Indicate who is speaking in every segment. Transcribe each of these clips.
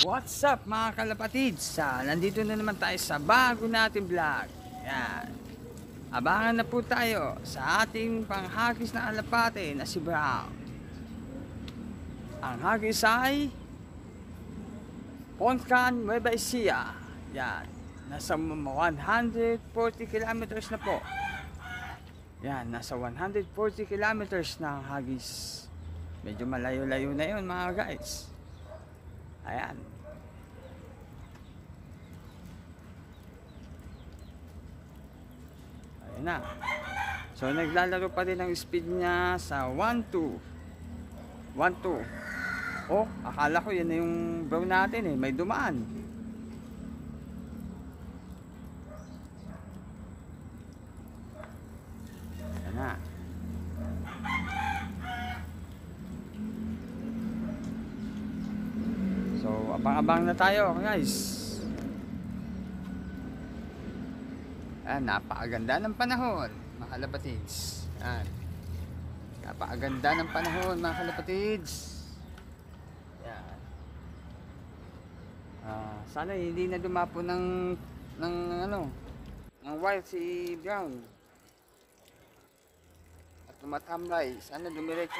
Speaker 1: What's up mga kalapatids? Nandito na naman tayo sa bago nating vlog. Yan. Abangan na po tayo sa ating panghagis na kalapate na si Brown. Ang hagis ay Poncan, Nueva Ecija. Yan. Nasa 140 kilometers na po. Yan. Nasa 140 kilometers na ang hagis. Medyo malayo-layo na yun mga guys. Ayan. Ayan na. So naglalaro pa din ang speed niya sa 1-2. 1-2. Oh, akala ko yan na yung brown natin eh. May dumaan. Ayan na. So, abang-abang na tayo, guys. Ayan, napakaganda ng panahon, mga kalapatids. Ayan. Napakaganda ng panahon, mga kalapatids. Ayan. Sana hindi na dumapo ng white si Brown. At tumatambay. Sana dumiretso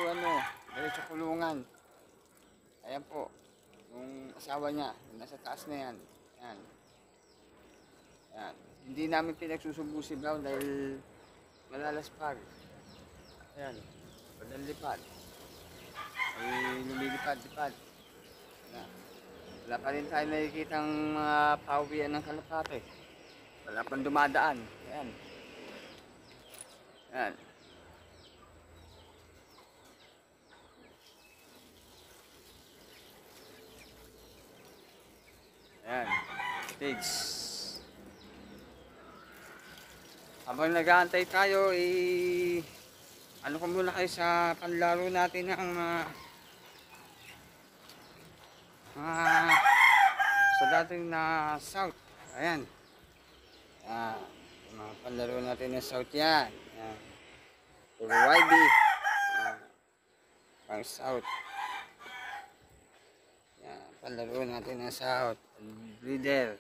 Speaker 1: diretso kulungan. Ayan po. Yung asawa niya, nasa taas na yan. Yan. Yan. Hindi namin pinagsusubo si Brown dahil malalaspag. Ayan. Walang lipad. Ay lumilipad-lipad. Wala pa rin tayo nakikitang mga pawian ng kalapate. Wala pang dumadaan. Ayan. Ayan. Ayan, pigs. Habang nag-aantay tayo, ano ko muna kayo sa panlaro natin ng sa dating na south. Ayan. Mga panlaro natin na south yan. Ayan. Puro YB. Pang south. Palaro natin ng south. Breeder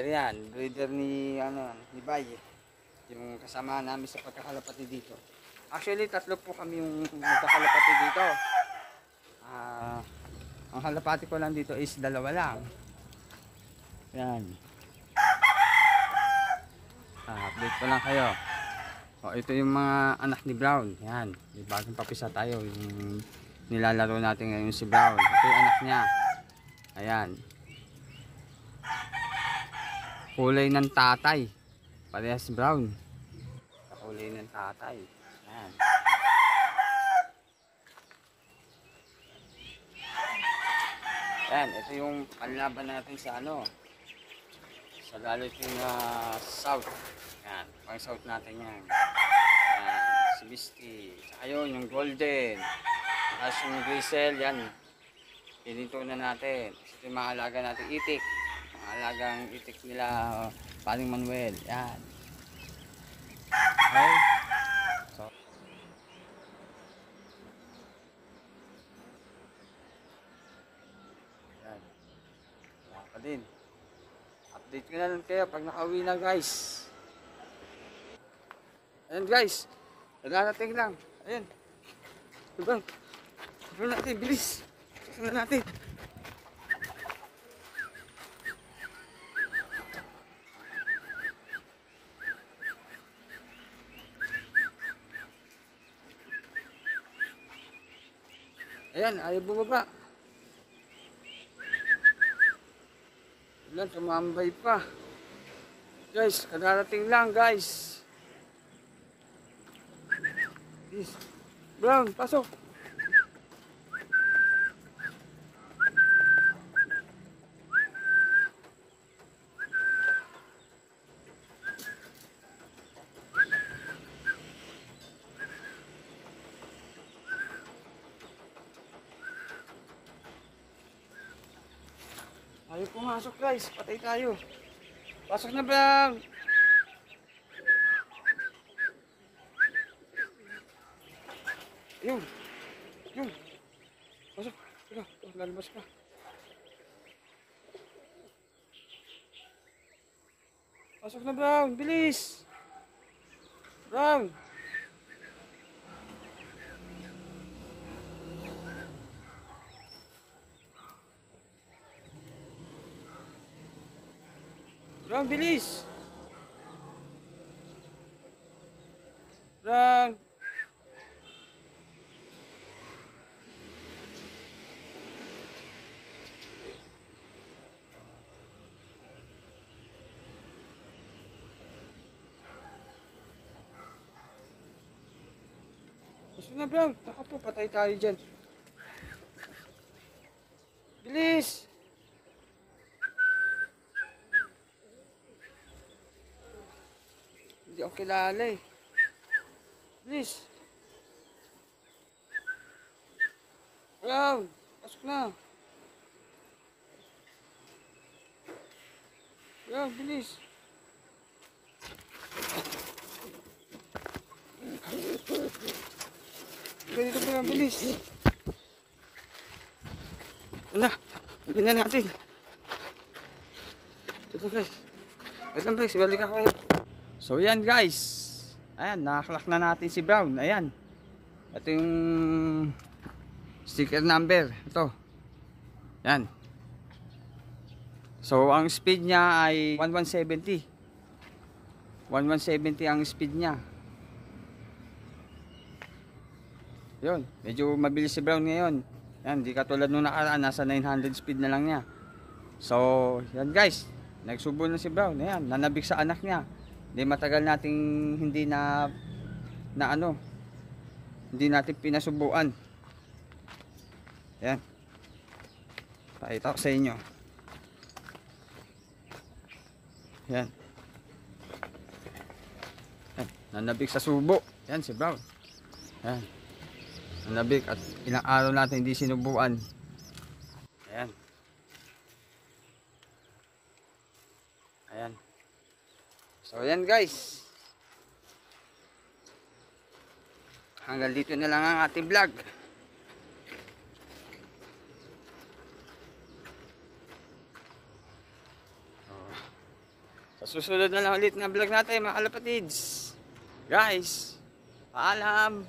Speaker 1: yan. Breeder ni Bay, yung kasama namin sa pagkakalapati dito. Actually 3 po kami yung magkakalapati dito. Ang kalapati ko lang dito is 2 lang. Yan. Update ko lang kayo. Ito yung mga anak ni Brown. Yan, may bagong papisa tayo. Yung nilalaro natin ngayon si Brown. Ito yung anak niya. Ayan. Kulay ng tatay. Parehas Brown. Kulay ng tatay. Ayan. Ayan. Ito yung panlaban natin sa sa lalating south. Ayan. Pang south natin yan. Ayan. Si Misty. Saka yun, yung golden. Tapos yung grisel, yan. Pinito na natin. Ito yung mga alaga natin itik. Mga alagang itik nila, Paring Manuel. Yan. Okay. So, yan. Wala pa din. Update ko na lang kayo pag nakauwi na guys. Ayan guys. Nagarating lang. Ayan. Diba? Sabi natin, bilis. Sabi natin. Ayan, ayaw bumaba. Ilan, tumambay pa. Guys, kadarating lang guys. Please. Brown, pasok. Ayaw pumasok guys, patay tayo. Pasok na Brown. Yun. Yun. Pasok. Tara, lalabas ka. Pasok na, Brown. Bilis. Brown. Brown, bilis. Brown. Pasok na, Brown. Naka po, patay tayo dyan. Bilis. Hindi ako kilala eh. Bilis. Brown. Pasok na. Brown, bilis. Ganito pa lang, bilis. Wala, hindi na natin. Ito guys. Wait lang guys, balik ako kayo. So yan guys. Ayan, nakaklak na natin si Brown. Ayan. Ito yung sticker number. Ito. Yan. So ang speed niya ay 1170. 1170 ang speed niya. Yun, medyo mabilis si Brown ngayon. Yan, di katulad nung nakaraan, nasa 900 speed na lang niya. So, yan guys, nagsubo na si Brown. Ayan, nanabik sa anak niya. Di matagal nating hindi hindi natin pinasubuan. Yan. Pakita ko sa inyo. Yan. Yan, nanabik sa subo. Yan si Brown. Yan. Nanabik at ilang araw natin hindi sinubuan. Ayan. Ayan. So ayan guys. Hanggang dito na lang ang ating vlog. Sa susunod na lang ulit na vlog natin mga kalapatids. Guys, paalam.